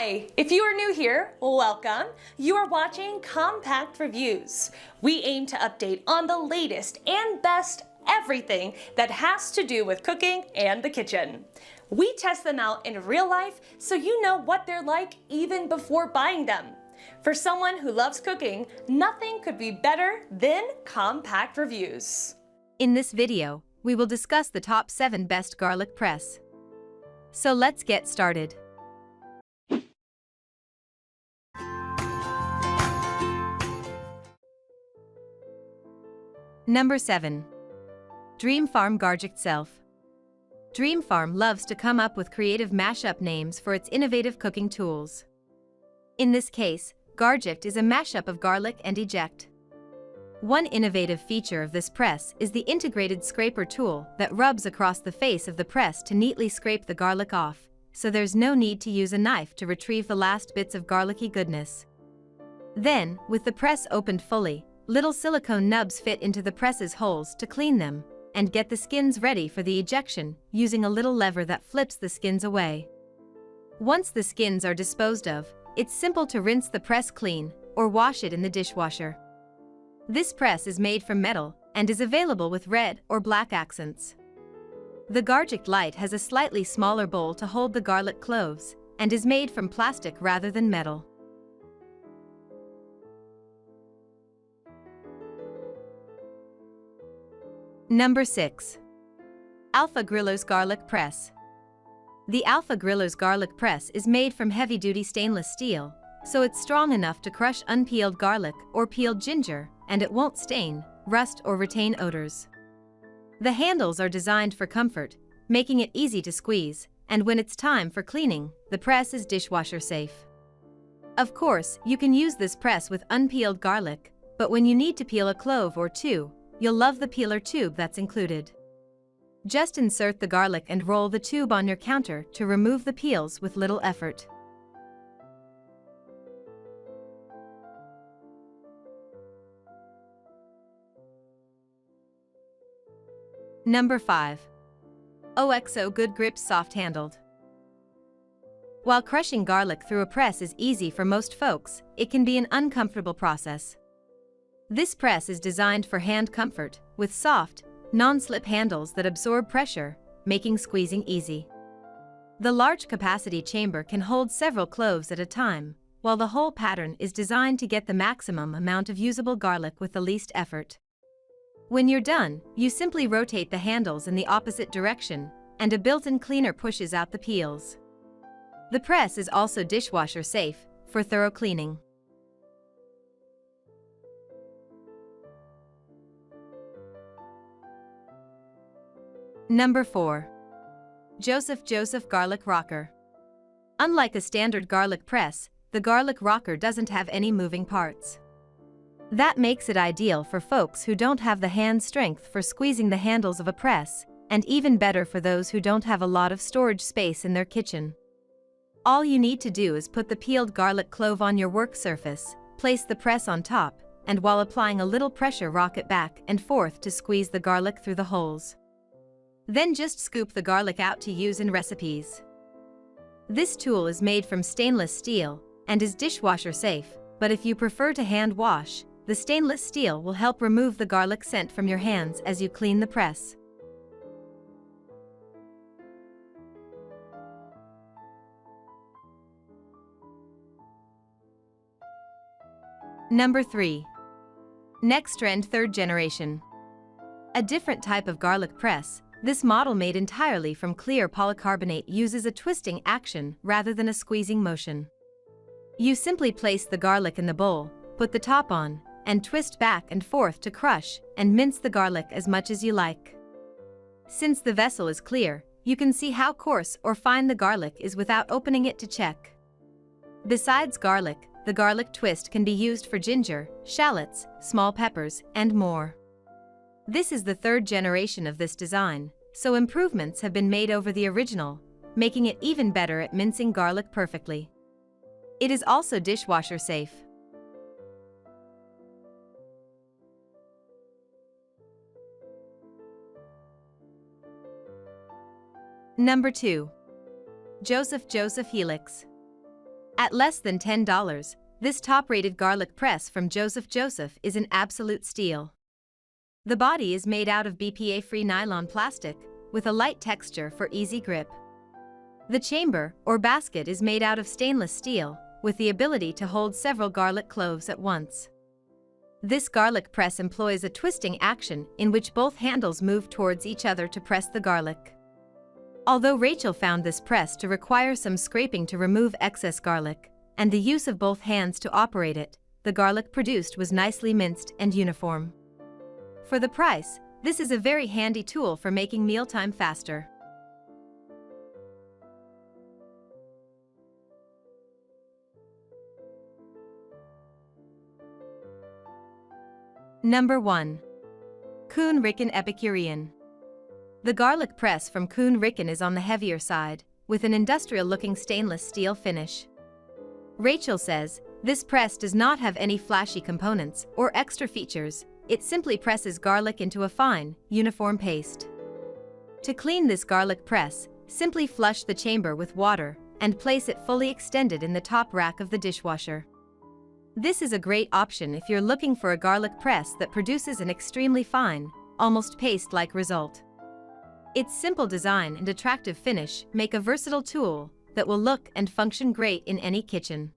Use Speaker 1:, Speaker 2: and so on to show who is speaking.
Speaker 1: Hi! If you are new here, welcome. You are watching Compact Reviews. We aim to update on the latest and best everything that has to do with cooking and the kitchen. We test them out in real life so you know what they're like even before buying them. For someone who loves cooking, nothing could be better than Compact Reviews.
Speaker 2: In this video, we will discuss the top 7 best garlic press. So let's get started. Number 7. Dreamfarm Garject Self. Dreamfarm loves to come up with creative mashup names for its innovative cooking tools. In this case, Garject is a mashup of garlic and eject. One innovative feature of this press is the integrated scraper tool that rubs across the face of the press to neatly scrape the garlic off, so there's no need to use a knife to retrieve the last bits of garlicky goodness. Then, with the press opened fully, little silicone nubs fit into the press's holes to clean them and get the skins ready for the ejection using a little lever that flips the skins away. Once the skins are disposed of, it's simple to rinse the press clean or wash it in the dishwasher. This press is made from metal and is available with red or black accents. The Garject Lite has a slightly smaller bowl to hold the garlic cloves and is made from plastic rather than metal. Number 6. Alpha Grillo's Garlic Press. The Alpha Grillo's garlic press is made from heavy-duty stainless steel, so it's strong enough to crush unpeeled garlic or peeled ginger, and it won't stain, rust, or retain odors. The handles are designed for comfort, making it easy to squeeze, and when it's time for cleaning, the press is dishwasher safe. Of course, you can use this press with unpeeled garlic, but when you need to peel a clove or two, you'll love the peeler tube that's included. Just insert the garlic and roll the tube on your counter to remove the peels with little effort. Number 5. OXO Good Grips Soft Handled. While crushing garlic through a press is easy for most folks, it can be an uncomfortable process. This press is designed for hand comfort, with soft, non-slip handles that absorb pressure, making squeezing easy. The large capacity chamber can hold several cloves at a time, while the whole pattern is designed to get the maximum amount of usable garlic with the least effort. When you're done, you simply rotate the handles in the opposite direction, and a built-in cleaner pushes out the peels. The press is also dishwasher safe for thorough cleaning. Number 4. Joseph Garlic Rocker. Unlike a standard garlic press, the garlic rocker doesn't have any moving parts. That makes it ideal for folks who don't have the hand strength for squeezing the handles of a press, and even better for those who don't have a lot of storage space in their kitchen. All you need to do is put the peeled garlic clove on your work surface, place the press on top, and while applying a little pressure, rock it back and forth to squeeze the garlic through the holes. Then just scoop the garlic out to use in recipes. This tool is made from stainless steel and is dishwasher safe, but if you prefer to hand wash, the stainless steel will help remove the garlic scent from your hands as you clean the press. Number 3. NexTrend 3rd Generation. A different type of garlic press, this model made entirely from clear polycarbonate uses a twisting action rather than a squeezing motion. You simply place the garlic in the bowl, put the top on, and twist back and forth to crush and mince the garlic as much as you like. Since the vessel is clear, you can see how coarse or fine the garlic is without opening it to check. Besides garlic, the garlic twist can be used for ginger, shallots, small peppers, and more. This is the 3rd generation of this design, so improvements have been made over the original, making it even better at mincing garlic perfectly. It is also dishwasher safe. Number 2. Joseph Helix. At less than $10, this top-rated garlic press from Joseph is an absolute steal. The body is made out of BPA-free nylon plastic, with a light texture for easy grip. The chamber, or basket, is made out of stainless steel, with the ability to hold several garlic cloves at once. This garlic press employs a twisting action in which both handles move towards each other to press the garlic. Although Rachel found this press to require some scraping to remove excess garlic, and the use of both hands to operate it, the garlic produced was nicely minced and uniform. For the price, this is a very handy tool for making mealtime faster. Number 1. Kuhn Rikon Epicurean. The garlic press from Kuhn Rikon is on the heavier side, with an industrial-looking stainless steel finish. Rachel says, this press does not have any flashy components or extra features, it simply presses garlic into a fine, uniform paste. To clean this garlic press, simply flush the chamber with water and place it fully extended in the top rack of the dishwasher. This is a great option if you're looking for a garlic press that produces an extremely fine, almost paste-like result. Its simple design and attractive finish make a versatile tool that will look and function great in any kitchen.